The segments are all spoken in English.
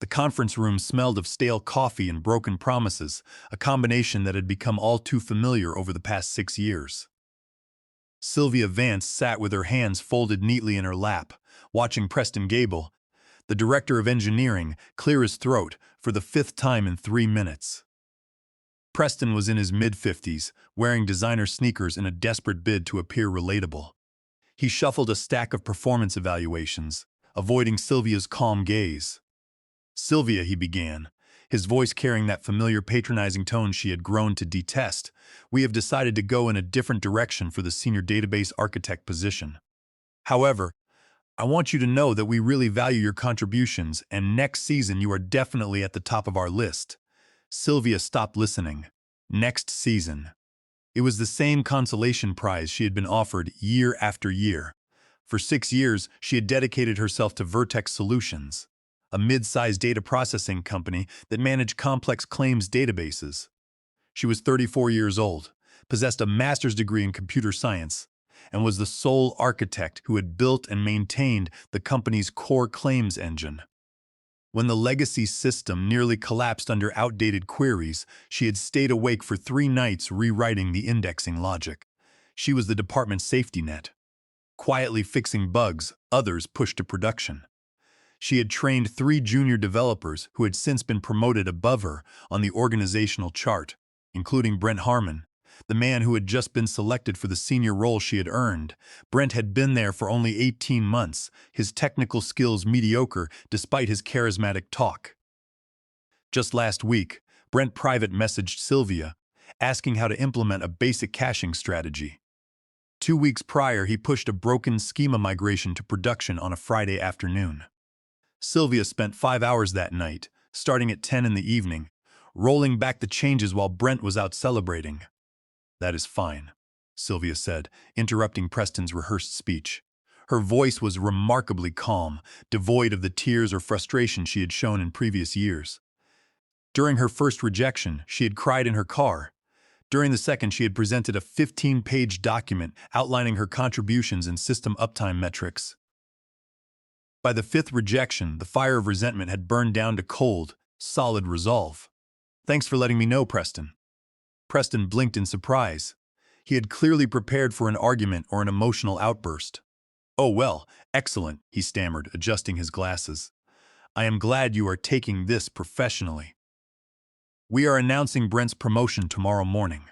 The conference room smelled of stale coffee and broken promises, a combination that had become all too familiar over the past 6 years. Sylvia Vance sat with her hands folded neatly in her lap, watching Preston Gable, the director of engineering, clear his throat for the fifth time in 3 minutes. Preston was in his mid-50s, wearing designer sneakers in a desperate bid to appear relatable. He shuffled a stack of performance evaluations, avoiding Sylvia's calm gaze. "Sylvia," he began, his voice carrying that familiar patronizing tone she had grown to detest, "we have decided to go in a different direction for the senior database architect position. However, I want you to know that we really value your contributions, and next season you are definitely at the top of our list." Sylvia stopped listening. Next season. It was the same consolation prize she had been offered year after year. For 6 years, she had dedicated herself to Vertex Solutions, a mid-sized data processing company that managed complex claims databases. She was 34 years old, possessed a master's degree in computer science, and was the sole architect who had built and maintained the company's core claims engine. When the legacy system nearly collapsed under outdated queries, she had stayed awake for 3 nights rewriting the indexing logic. She was the department's safety net, quietly fixing bugs others pushed to production. She had trained 3 junior developers who had since been promoted above her on the organizational chart, including Brent Harmon, the man who had just been selected for the senior role she had earned. Brent had been there for only 18 months, his technical skills mediocre despite his charismatic talk. Just last week, Brent private messaged Sylvia, asking how to implement a basic caching strategy. 2 weeks prior, he pushed a broken schema migration to production on a Friday afternoon. Sylvia spent 5 hours that night, starting at 10 in the evening, rolling back the changes while Brent was out celebrating. "That is fine," Sylvia said, interrupting Preston's rehearsed speech. Her voice was remarkably calm, devoid of the tears or frustration she had shown in previous years. During her first rejection, she had cried in her car. During the second, she had presented a 15-page document outlining her contributions and system uptime metrics. By the fifth rejection, the fire of resentment had burned down to cold, solid resolve. "Thanks for letting me know, Preston." Preston blinked in surprise. He had clearly prepared for an argument or an emotional outburst. "Oh well, excellent," he stammered, adjusting his glasses. "I am glad you are taking this professionally. We are announcing Brent's promotion tomorrow morning.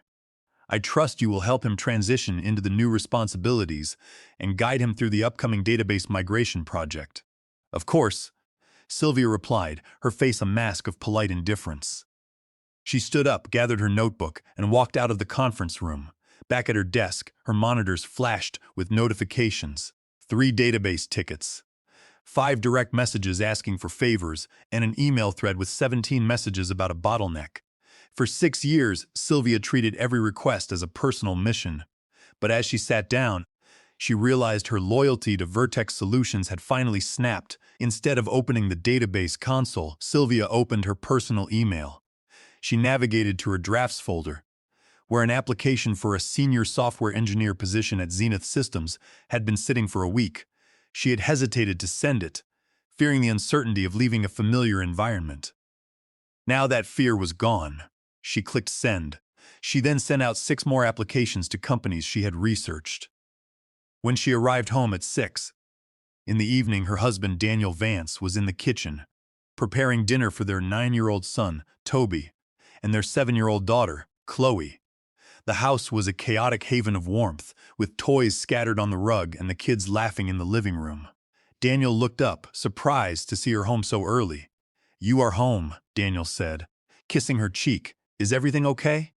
I trust you will help him transition into the new responsibilities and guide him through the upcoming database migration project." "Of course," Sylvia replied, her face a mask of polite indifference. She stood up, gathered her notebook, and walked out of the conference room. Back at her desk, her monitors flashed with notifications. 3 database tickets, 5 direct messages asking for favors, and an email thread with 17 messages about a bottleneck. For 6 years, Sylvia treated every request as a personal mission. But as she sat down, she realized her loyalty to Vertex Solutions had finally snapped. Instead of opening the database console, Sylvia opened her personal email. She navigated to her drafts folder, where an application for a senior software engineer position at Zenith Systems had been sitting for a week. She had hesitated to send it, fearing the uncertainty of leaving a familiar environment. Now that fear was gone. She clicked send. She then sent out 6 more applications to companies she had researched. When she arrived home at 6 in the evening, her husband Daniel Vance was in the kitchen, preparing dinner for their 9-year-old son, Toby, and their 7-year-old daughter, Chloe. The house was a chaotic haven of warmth, with toys scattered on the rug and the kids laughing in the living room. Daniel looked up, surprised to see her home so early. "You are home," Daniel said, kissing her cheek. "Is everything okay?"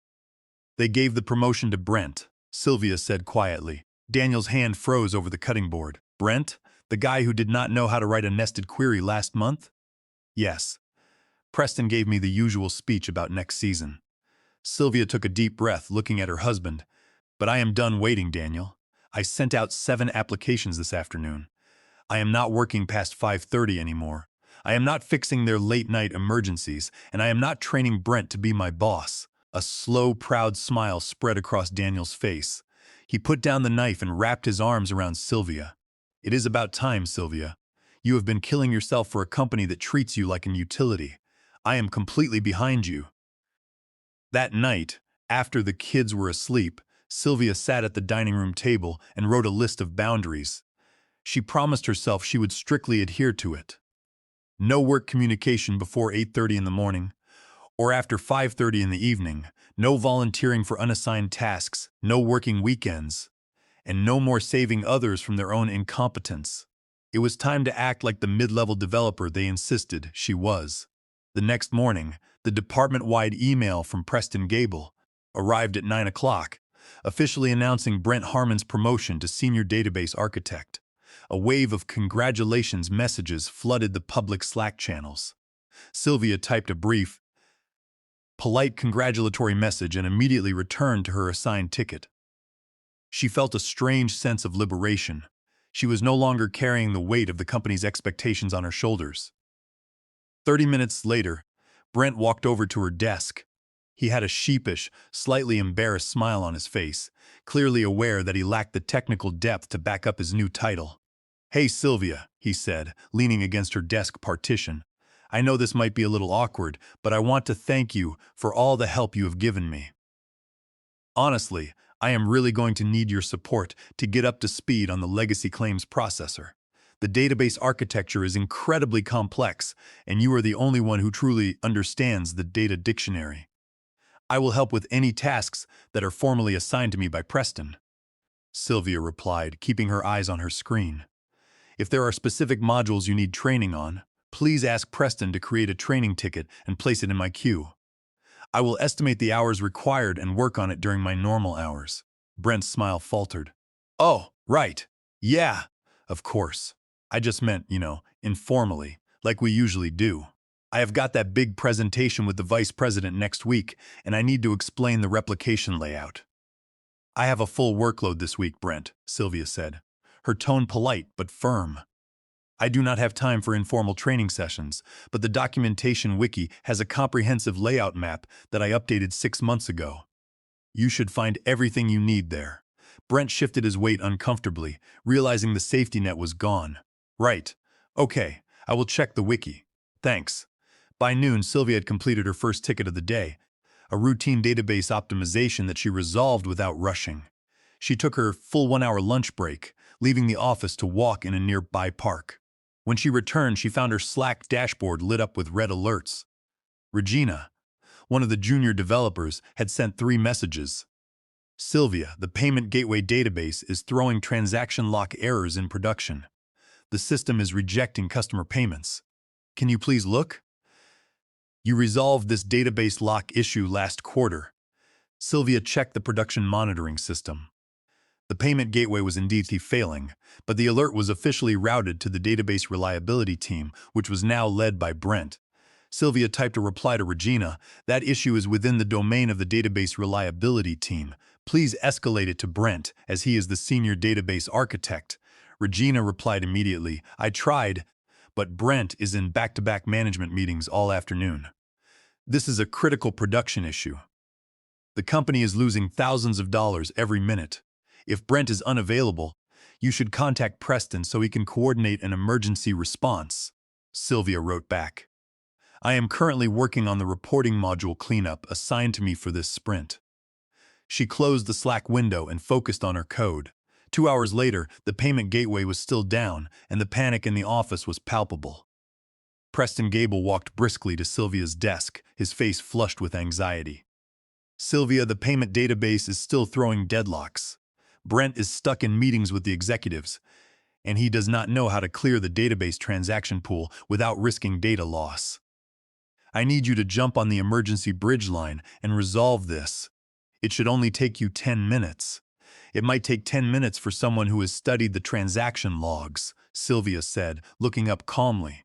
"They gave the promotion to Brent," Sylvia said quietly. Daniel's hand froze over the cutting board. "Brent? The guy who did not know how to write a nested query last month?" "Yes. Preston gave me the usual speech about next season." Sylvia took a deep breath, looking at her husband. "But I am done waiting, Daniel. I sent out 7 applications this afternoon. I am not working past 5:30 anymore. I am not fixing their late-night emergencies, and I am not training Brent to be my boss." A slow, proud smile spread across Daniel's face. He put down the knife and wrapped his arms around Sylvia. "It is about time, Sylvia. You have been killing yourself for a company that treats you like an utility. I am completely behind you." That night, after the kids were asleep, Sylvia sat at the dining room table and wrote a list of boundaries. She promised herself she would strictly adhere to it. No work communication before 8:30 in the morning or after 5:30 in the evening, no volunteering for unassigned tasks, no working weekends, and no more saving others from their own incompetence. It was time to act like the mid-level developer they insisted she was. The next morning, the department-wide email from Preston Gable arrived at 9 o'clock, officially announcing Brent Harmon's promotion to Senior Database Architect. A wave of congratulations messages flooded the public Slack channels. Sylvia typed a brief, polite congratulatory message and immediately returned to her assigned ticket. She felt a strange sense of liberation. She was no longer carrying the weight of the company's expectations on her shoulders. 30 minutes later, Brent walked over to her desk. He had a sheepish, slightly embarrassed smile on his face, clearly aware that he lacked the technical depth to back up his new title. "Hey, Sylvia," he said, leaning against her desk partition. "I know this might be a little awkward, but I want to thank you for all the help you have given me. Honestly, I am really going to need your support to get up to speed on the legacy claims processor. The database architecture is incredibly complex, and you are the only one who truly understands the data dictionary. I will help with any tasks that are formally assigned to me by Preston." Sylvia replied, keeping her eyes on her screen. "If there are specific modules you need training on, please ask Preston to create a training ticket and place it in my queue. I will estimate the hours required and work on it during my normal hours." Brent's smile faltered. "Oh, right. Yeah, of course. I just meant, informally, like we usually do. I have got that big presentation with the vice president next week, and I need to explain the replication layout." "I have a full workload this week, Brent," Sylvia said, her tone polite but firm. "I do not have time for informal training sessions, but the documentation wiki has a comprehensive layout map that I updated 6 months ago. You should find everything you need there." Brent shifted his weight uncomfortably, realizing the safety net was gone. "Right. Okay, I will check the wiki. Thanks." By noon, Sylvia had completed her first ticket of the day, a routine database optimization that she resolved without rushing. She took her full 1-hour lunch break, leaving the office to walk in a nearby park. When she returned, she found her Slack dashboard lit up with red alerts. Regina, one of the junior developers, had sent 3 messages. "Sylvia, the payment gateway database is throwing transaction lock errors in production. The system is rejecting customer payments. Can you please look? You resolved this database lock issue last quarter." Sylvia checked the production monitoring system. The payment gateway was indeed failing, but the alert was officially routed to the database reliability team, which was now led by Brent. Sylvia typed a reply to Regina, "That issue is within the domain of the database reliability team. Please escalate it to Brent, as he is the senior database architect." Regina replied immediately, "I tried, but Brent is in back-to-back management meetings all afternoon. This is a critical production issue. The company is losing thousands of dollars every minute. If Brent is unavailable, you should contact Preston so he can coordinate an emergency response." Sylvia wrote back, "I am currently working on the reporting module cleanup assigned to me for this sprint." She closed the Slack window and focused on her code. 2 hours later, the payment gateway was still down, and the panic in the office was palpable. Preston Gable walked briskly to Sylvia's desk, his face flushed with anxiety. "Sylvia, the payment database is still throwing deadlocks. Brent is stuck in meetings with the executives, and he does not know how to clear the database transaction pool without risking data loss. I need you to jump on the emergency bridge line and resolve this. It should only take you 10 minutes. It might take 10 minutes for someone who has studied the transaction logs," Sylvia said, looking up calmly.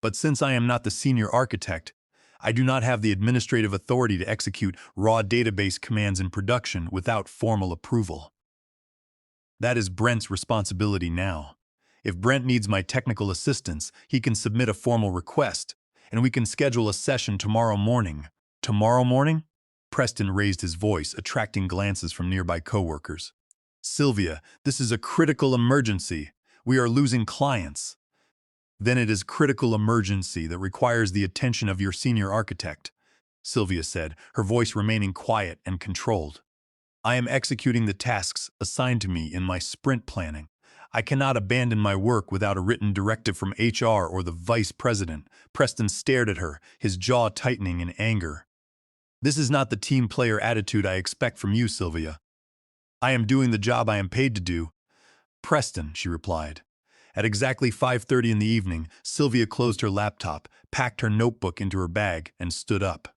"But since I am not the senior architect, I do not have the administrative authority to execute raw database commands in production without formal approval. That is Brent's responsibility now. If Brent needs my technical assistance, he can submit a formal request, and we can schedule a session tomorrow morning." "Tomorrow morning?" Preston raised his voice, attracting glances from nearby coworkers. "Sylvia, this is a critical emergency. We are losing clients." Then it is critical emergency that requires the attention of your senior architect, Sylvia said, her voice remaining quiet and controlled. I am executing the tasks assigned to me in my sprint planning. I cannot abandon my work without a written directive from HR or the vice president. Preston stared at her, his jaw tightening in anger. This is not the team player attitude I expect from you, Sylvia. I am doing the job I am paid to do. Preston, she replied. At exactly 5:30 in the evening, Sylvia closed her laptop, packed her notebook into her bag, and stood up.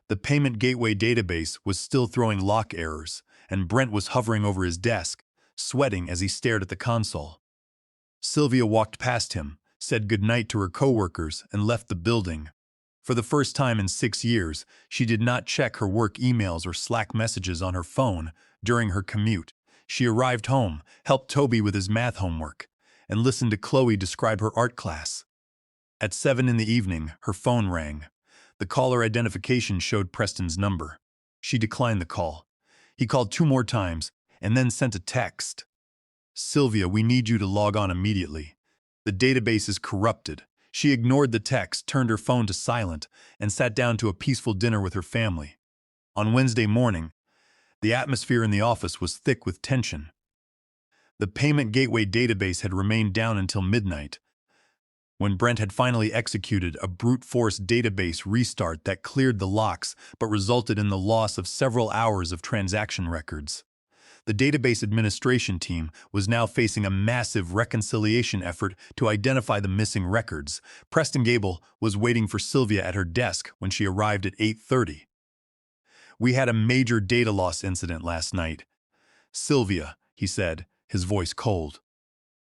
The payment gateway database was still throwing lock errors, and Brent was hovering over his desk, sweating as he stared at the console. Sylvia walked past him, said goodnight to her coworkers, and left the building. For the first time in 6 years, she did not check her work emails or Slack messages on her phone during her commute. She arrived home, helped Toby with his math homework, and listened to Chloe describe her art class. At 7 in the evening, her phone rang. The caller identification showed Preston's number. She declined the call. He called 2 more times, and then sent a text. Sylvia, we need you to log on immediately. The database is corrupted. She ignored the text, turned her phone to silent, and sat down to a peaceful dinner with her family. On Wednesday morning, the atmosphere in the office was thick with tension. The payment gateway database had remained down until midnight, when Brent had finally executed a brute force database restart that cleared the locks but resulted in the loss of several hours of transaction records. The database administration team was now facing a massive reconciliation effort to identify the missing records. Preston Gable was waiting for Sylvia at her desk when she arrived at 8:30. We had a major data loss incident last night. Sylvia, he said, his voice cold.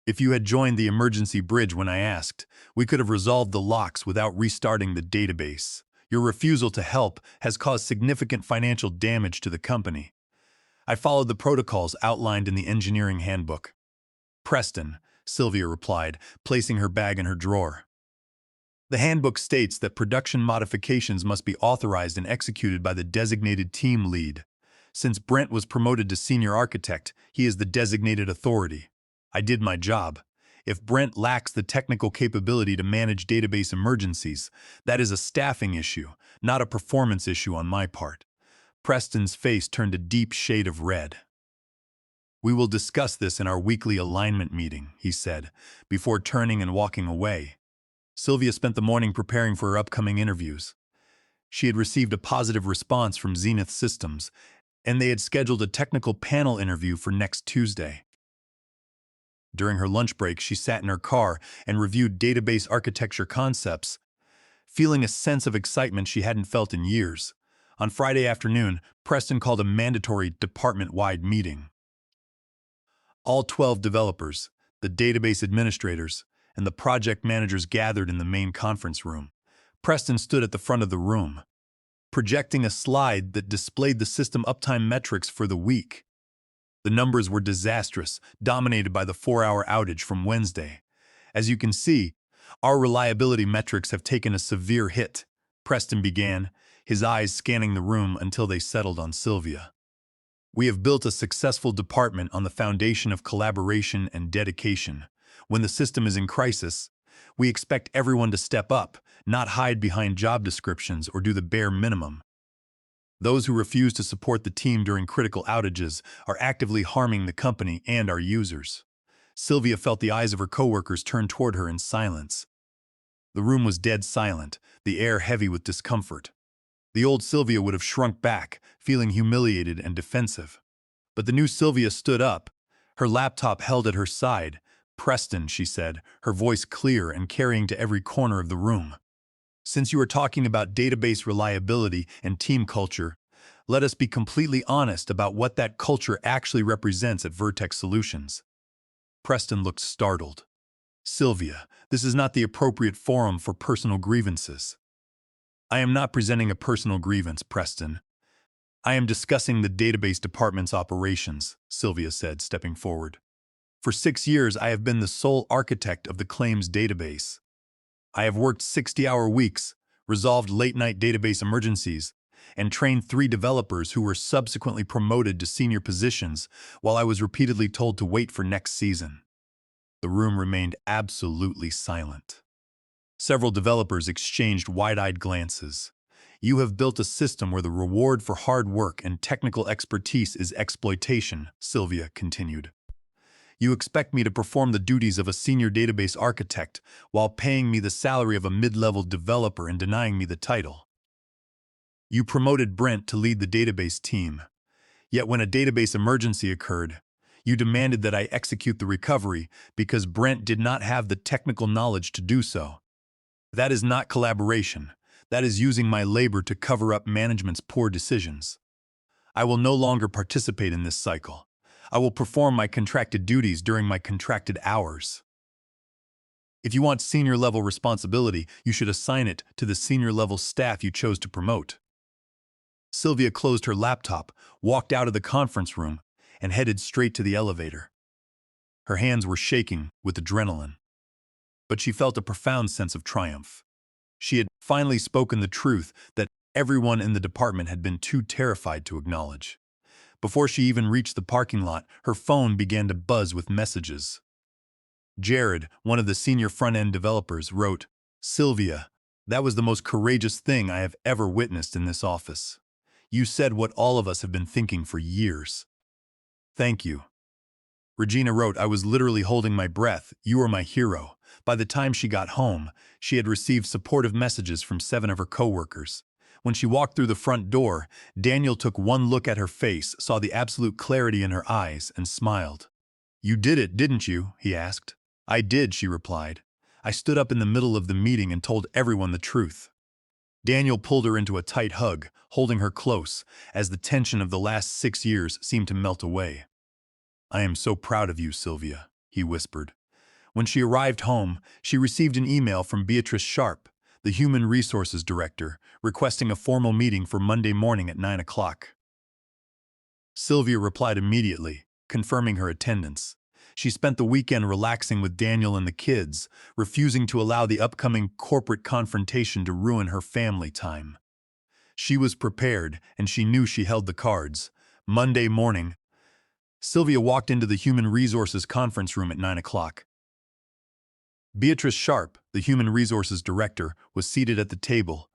If you had joined the emergency bridge when I asked, we could have resolved the locks without restarting the database. Your refusal to help has caused significant financial damage to the company. I followed the protocols outlined in the engineering handbook. Preston, Sylvia replied, placing her bag in her drawer. The handbook states that production modifications must be authorized and executed by the designated team lead. Since Brent was promoted to senior architect, he is the designated authority. I did my job. If Brent lacks the technical capability to manage database emergencies, that is a staffing issue, not a performance issue on my part. Preston's face turned a deep shade of red. We will discuss this in our weekly alignment meeting, he said, before turning and walking away. Sylvia spent the morning preparing for her upcoming interviews. She had received a positive response from Zenith Systems, and they had scheduled a technical panel interview for next Tuesday. During her lunch break, she sat in her car and reviewed database architecture concepts, feeling a sense of excitement she hadn't felt in years. On Friday afternoon, Preston called a mandatory department-wide meeting. All 12 developers, the database administrators, and the project managers gathered in the main conference room. Preston stood at the front of the room, projecting a slide that displayed the system uptime metrics for the week. The numbers were disastrous, dominated by the 4-hour outage from Wednesday. As you can see, our reliability metrics have taken a severe hit, Preston began, his eyes scanning the room until they settled on Sylvia. We have built a successful department on the foundation of collaboration and dedication. When the system is in crisis, we expect everyone to step up, not hide behind job descriptions or do the bare minimum. Those who refuse to support the team during critical outages are actively harming the company and our users. Sylvia felt the eyes of her coworkers turn toward her in silence. The room was dead silent, the air heavy with discomfort. The old Sylvia would have shrunk back, feeling humiliated and defensive. But the new Sylvia stood up, her laptop held at her side. Preston, she said, her voice clear and carrying to every corner of the room. Since you are talking about database reliability and team culture, let us be completely honest about what that culture actually represents at Vertex Solutions. Preston looked startled. Sylvia, this is not the appropriate forum for personal grievances. I am not presenting a personal grievance, Preston. I am discussing the database department's operations, Sylvia said, stepping forward. For 6 years, I have been the sole architect of the claims database. I have worked 60-hour weeks, resolved late-night database emergencies, and trained 3 developers who were subsequently promoted to senior positions while I was repeatedly told to wait for next season. The room remained absolutely silent. Several developers exchanged wide-eyed glances. You have built a system where the reward for hard work and technical expertise is exploitation, Sylvia continued. You expect me to perform the duties of a senior database architect while paying me the salary of a mid-level developer and denying me the title. You promoted Brent to lead the database team. Yet when a database emergency occurred, you demanded that I execute the recovery because Brent did not have the technical knowledge to do so. That is not collaboration. That is using my labor to cover up management's poor decisions. I will no longer participate in this cycle. I will perform my contracted duties during my contracted hours. If you want senior-level responsibility, you should assign it to the senior-level staff you chose to promote. Sylvia closed her laptop, walked out of the conference room, and headed straight to the elevator. Her hands were shaking with adrenaline, but she felt a profound sense of triumph. She had finally spoken the truth that everyone in the department had been too terrified to acknowledge. Before she even reached the parking lot, her phone began to buzz with messages. Jared, one of the senior front-end developers, wrote, "Sylvia, that was the most courageous thing I have ever witnessed in this office. You said what all of us have been thinking for years. Thank you." Regina wrote, "I was literally holding my breath. You are my hero." By the time she got home, she had received supportive messages from 7 of her coworkers. When she walked through the front door, Daniel took one look at her face, saw the absolute clarity in her eyes, and smiled. "You did it, didn't you?" he asked. "I did," she replied. "I stood up in the middle of the meeting and told everyone the truth." Daniel pulled her into a tight hug, holding her close, as the tension of the last 6 years seemed to melt away. "I am so proud of you, Sylvia," he whispered. When she arrived home, she received an email from Beatrice Sharp, the Human Resources Director, requesting a formal meeting for Monday morning at 9 o'clock. Sylvia replied immediately, confirming her attendance. She spent the weekend relaxing with Daniel and the kids, refusing to allow the upcoming corporate confrontation to ruin her family time. She was prepared, and she knew she held the cards. Monday morning, Sylvia walked into the Human Resources conference room at 9 o'clock. Beatrice Sharp, the Human Resources Director, was seated at the table,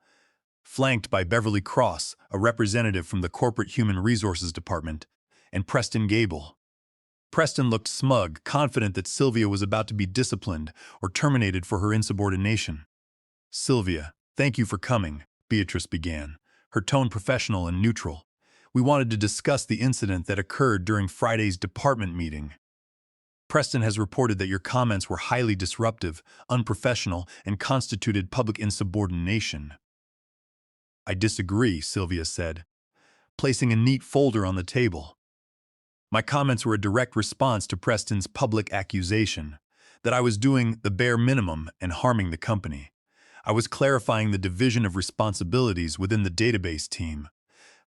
flanked by Beverly Cross, a representative from the Corporate Human Resources Department, and Preston Gable. Preston looked smug, confident that Sylvia was about to be disciplined or terminated for her insubordination. "Sylvia, thank you for coming," Beatrice began, her tone professional and neutral. "We wanted to discuss the incident that occurred during Friday's department meeting. Preston has reported that your comments were highly disruptive, unprofessional, and constituted public insubordination." "I disagree," Sylvia said, placing a neat folder on the table. "My comments were a direct response to Preston's public accusation that I was doing the bare minimum and harming the company. I was clarifying the division of responsibilities within the database team."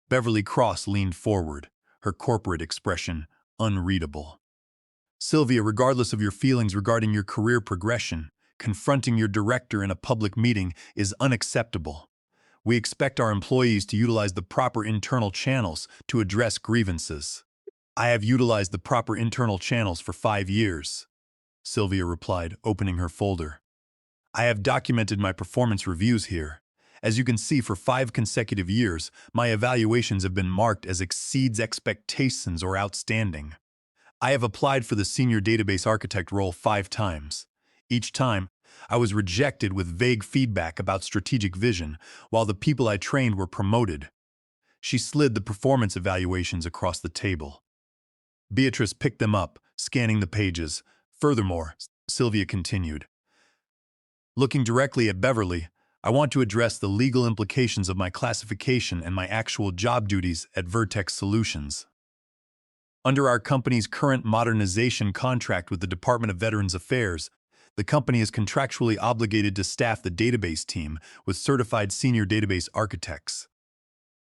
Beverly Cross leaned forward, her corporate expression unreadable. "Sylvia, regardless of your feelings regarding your career progression, confronting your director in a public meeting is unacceptable. We expect our employees to utilize the proper internal channels to address grievances." "I have utilized the proper internal channels for 5 years," Sylvia replied, opening her folder. "I have documented my performance reviews here. As you can see, for 5 consecutive years, my evaluations have been marked as exceeds expectations or outstanding. I have applied for the senior database architect role 5 times. Each time, I was rejected with vague feedback about strategic vision, while the people I trained were promoted." She slid the performance evaluations across the table. Beatrice picked them up, scanning the pages. "Furthermore," Sylvia continued, looking directly at Beverly, "I want to address the legal implications of my classification and my actual job duties at Vertex Solutions. Under our company's current modernization contract with the Department of Veterans Affairs, the company is contractually obligated to staff the database team with certified senior database architects."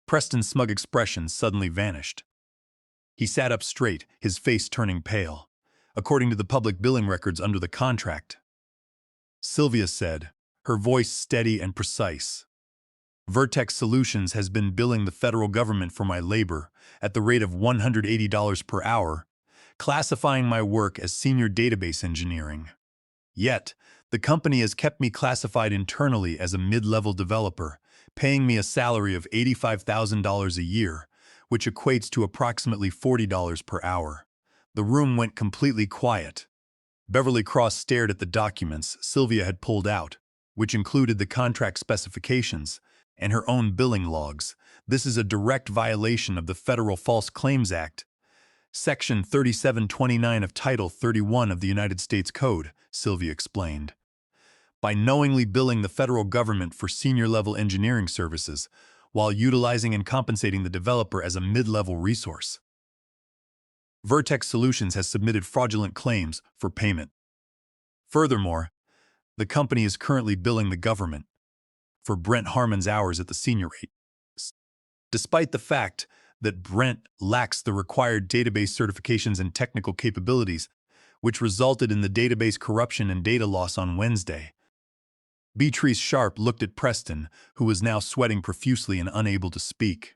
Preston's smug expression suddenly vanished. He sat up straight, his face turning pale. "According to the public billing records under the contract," Sylvia said, her voice steady and precise, "Vertex Solutions has been billing the federal government for my labor at the rate of $180 per hour, classifying my work as senior database engineering. Yet, the company has kept me classified internally as a mid-level developer, paying me a salary of $85,000 a year, which equates to approximately $40 per hour. The room went completely quiet. Beverly Cross stared at the documents Sylvia had pulled out, which included the contract specifications and her own billing logs. This is a direct violation of the Federal False Claims Act, Section 3729 of Title 31 of the United States Code, Sylvia explained. By knowingly billing the federal government for senior-level engineering services, while utilizing and compensating the developer as a mid-level resource. Vertex Solutions has submitted fraudulent claims for payment. Furthermore, the company is currently billing the government for Brent Harmon's hours at the senior rate, despite the fact that Brent lacks the required database certifications and technical capabilities, which resulted in the database corruption and data loss on Wednesday. Beatrice Sharp looked at Preston, who was now sweating profusely and unable to speak.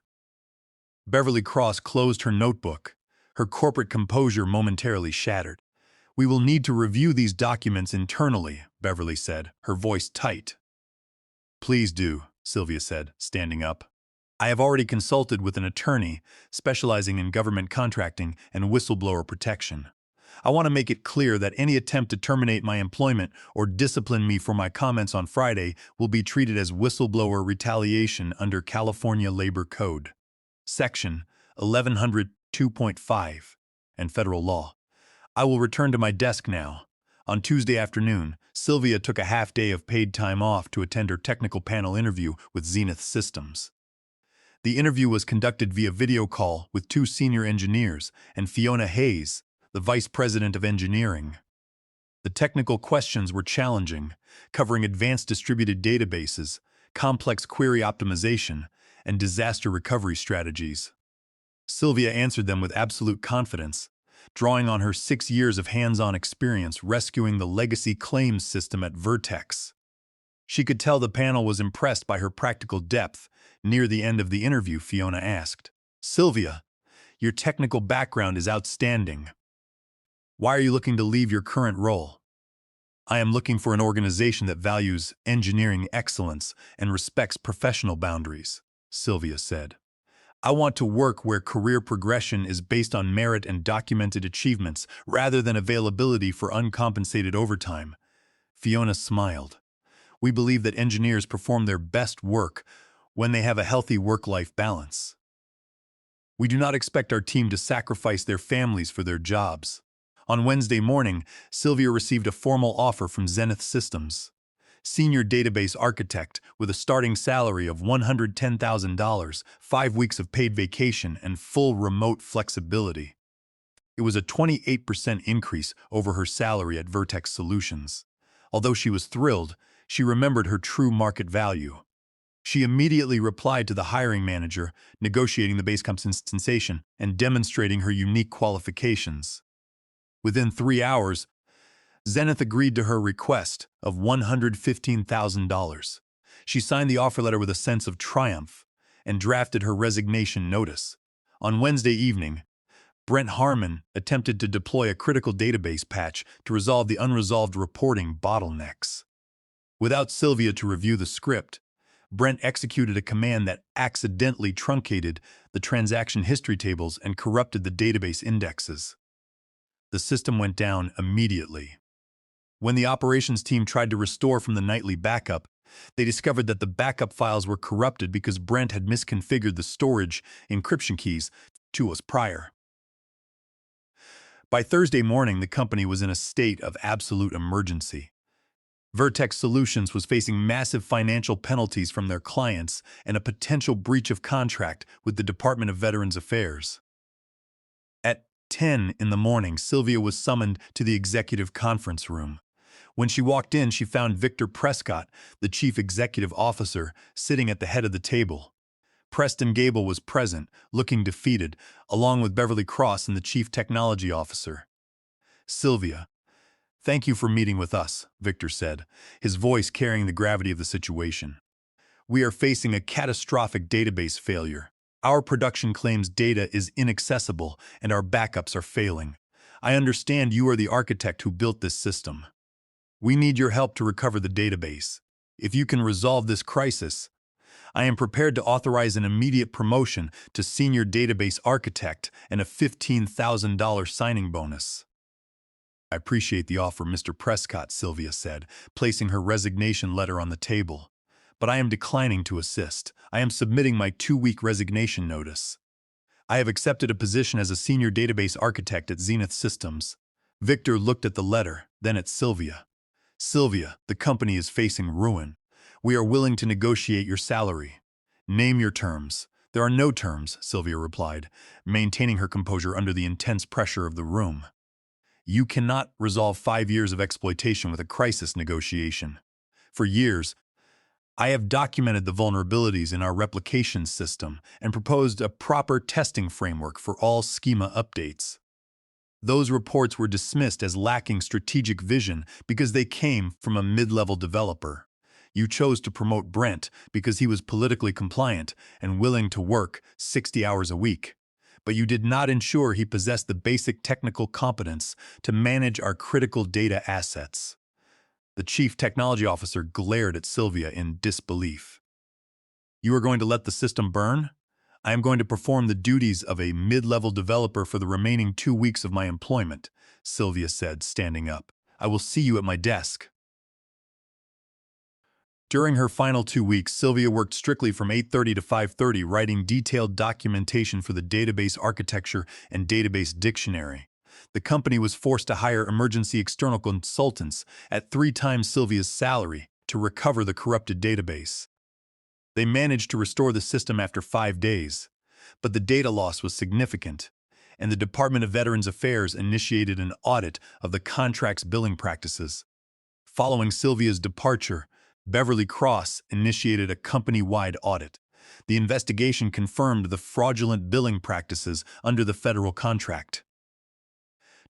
Beverly Cross closed her notebook, her corporate composure momentarily shattered. "We will need to review these documents internally," Beverly said, her voice tight. "Please do," Sylvia said, standing up. "I have already consulted with an attorney specializing in government contracting and whistleblower protection. I want to make it clear that any attempt to terminate my employment or discipline me for my comments on Friday will be treated as whistleblower retaliation under California Labor Code, Section 1102.5, and federal law. I will return to my desk now." On Tuesday afternoon, Sylvia took a half-day of paid time off to attend her technical panel interview with Zenith Systems. The interview was conducted via video call with two senior engineers and Fiona Hayes, the Vice President of Engineering. The technical questions were challenging, covering advanced distributed databases, complex query optimization, and disaster recovery strategies. Sylvia answered them with absolute confidence, drawing on her 6 years of hands-on experience rescuing the legacy claims system at Vertex. She could tell the panel was impressed by her practical depth. Near the end of the interview, Fiona asked, "Sylvia, your technical background is outstanding. Why are you looking to leave your current role?" "I am looking for an organization that values engineering excellence and respects professional boundaries," Sylvia said. "I want to work where career progression is based on merit and documented achievements rather than availability for uncompensated overtime." Fiona smiled. "We believe that engineers perform their best work when they have a healthy work-life balance. We do not expect our team to sacrifice their families for their jobs." On Wednesday morning, Sylvia received a formal offer from Zenith Systems, senior database architect with a starting salary of $110,000, 5 weeks of paid vacation, and full remote flexibility. It was a 28% increase over her salary at Vertex Solutions. Although she was thrilled, she remembered her true market value. She immediately replied to the hiring manager, negotiating the base compensation and demonstrating her unique qualifications. Within 3 hours, Zenith agreed to her request of $115,000. She signed the offer letter with a sense of triumph and drafted her resignation notice. On Wednesday evening, Brent Harmon attempted to deploy a critical database patch to resolve the unresolved reporting bottlenecks. Without Sylvia to review the script, Brent executed a command that accidentally truncated the transaction history tables and corrupted the database indexes. The system went down immediately. When the operations team tried to restore from the nightly backup, they discovered that the backup files were corrupted because Brent had misconfigured the storage encryption keys 2 hours prior. By Thursday morning, the company was in a state of absolute emergency. Vertex Solutions was facing massive financial penalties from their clients and a potential breach of contract with the Department of Veterans Affairs. At 10 in the morning, Sylvia was summoned to the executive conference room. When she walked in, she found Victor Prescott, the chief executive officer, sitting at the head of the table. Preston Gable was present, looking defeated, along with Beverly Cross and the chief technology officer. "Sylvia, thank you for meeting with us," Victor said, his voice carrying the gravity of the situation. "We are facing a catastrophic database failure. Our production claims data is inaccessible and our backups are failing. I understand you are the architect who built this system. We need your help to recover the database. If you can resolve this crisis, I am prepared to authorize an immediate promotion to senior database architect and a $15,000 signing bonus. I appreciate the offer, Mr. Prescott, Sylvia said, placing her resignation letter on the table. But I am declining to assist. I am submitting my 2-week resignation notice. I have accepted a position as a senior database architect at Zenith Systems. Victor looked at the letter, then at Sylvia. Sylvia, the company is facing ruin. We are willing to negotiate your salary. Name your terms. There are no terms, Sylvia replied, maintaining her composure under the intense pressure of the room. You cannot resolve 5 years of exploitation with a crisis negotiation. For years, I have documented the vulnerabilities in our replication system and proposed a proper testing framework for all schema updates. Those reports were dismissed as lacking strategic vision because they came from a mid-level developer. You chose to promote Brent because he was politically compliant and willing to work 60 hours a week. But you did not ensure he possessed the basic technical competence to manage our critical data assets. The chief technology officer glared at Sylvia in disbelief. You are going to let the system burn? I am going to perform the duties of a mid-level developer for the remaining 2 weeks of my employment, Sylvia said, standing up. I will see you at my desk. During her final 2 weeks, Sylvia worked strictly from 8:30 to 5:30, writing detailed documentation for the database architecture and database dictionary. The company was forced to hire emergency external consultants at 3 times Sylvia's salary to recover the corrupted database. They managed to restore the system after 5 days, but the data loss was significant, and the Department of Veterans Affairs initiated an audit of the contract's billing practices. Following Sylvia's departure, Beverly Cross initiated a company-wide audit. The investigation confirmed the fraudulent billing practices under the federal contract.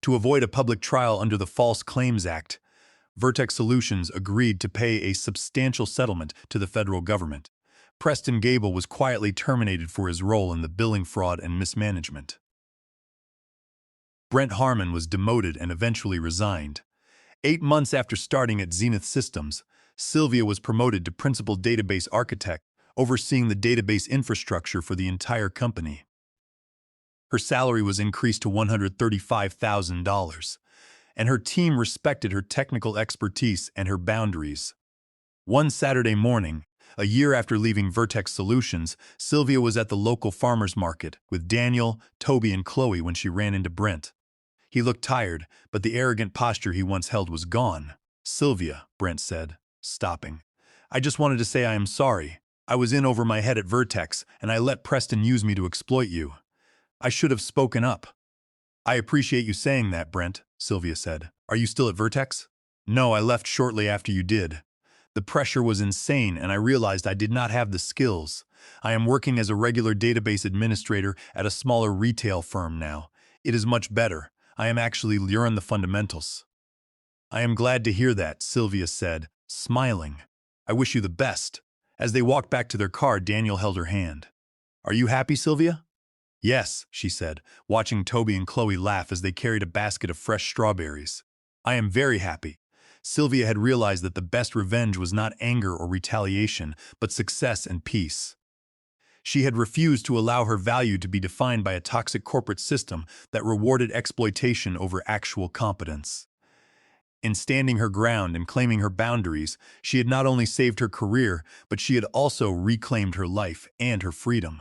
To avoid a public trial under the False Claims Act, Vertex Solutions agreed to pay a substantial settlement to the federal government. Preston Gable was quietly terminated for his role in the billing fraud and mismanagement. Brent Harmon was demoted and eventually resigned. 8 months after starting at Zenith Systems, Sylvia was promoted to principal database architect, overseeing the database infrastructure for the entire company. Her salary was increased to $135,000, and her team respected her technical expertise and her boundaries. One Saturday morning, a year after leaving Vertex Solutions, Sylvia was at the local farmers market with Daniel, Toby, and Chloe when she ran into Brent. He looked tired, but the arrogant posture he once held was gone. Sylvia, Brent said, stopping. I just wanted to say I am sorry. I was in over my head at Vertex, and I let Preston use me to exploit you. I should have spoken up. I appreciate you saying that, Brent, Sylvia said. Are you still at Vertex? No, I left shortly after you did. The pressure was insane, and I realized I did not have the skills. I am working as a regular database administrator at a smaller retail firm now. It is much better. I am actually learning the fundamentals. I am glad to hear that, Sylvia said, smiling. I wish you the best. As they walked back to their car, Daniel held her hand. Are you happy, Sylvia? Yes, she said, watching Toby and Chloe laugh as they carried a basket of fresh strawberries. I am very happy. Sylvia had realized that the best revenge was not anger or retaliation, but success and peace. She had refused to allow her value to be defined by a toxic corporate system that rewarded exploitation over actual competence. In standing her ground and claiming her boundaries, she had not only saved her career, but she had also reclaimed her life and her freedom.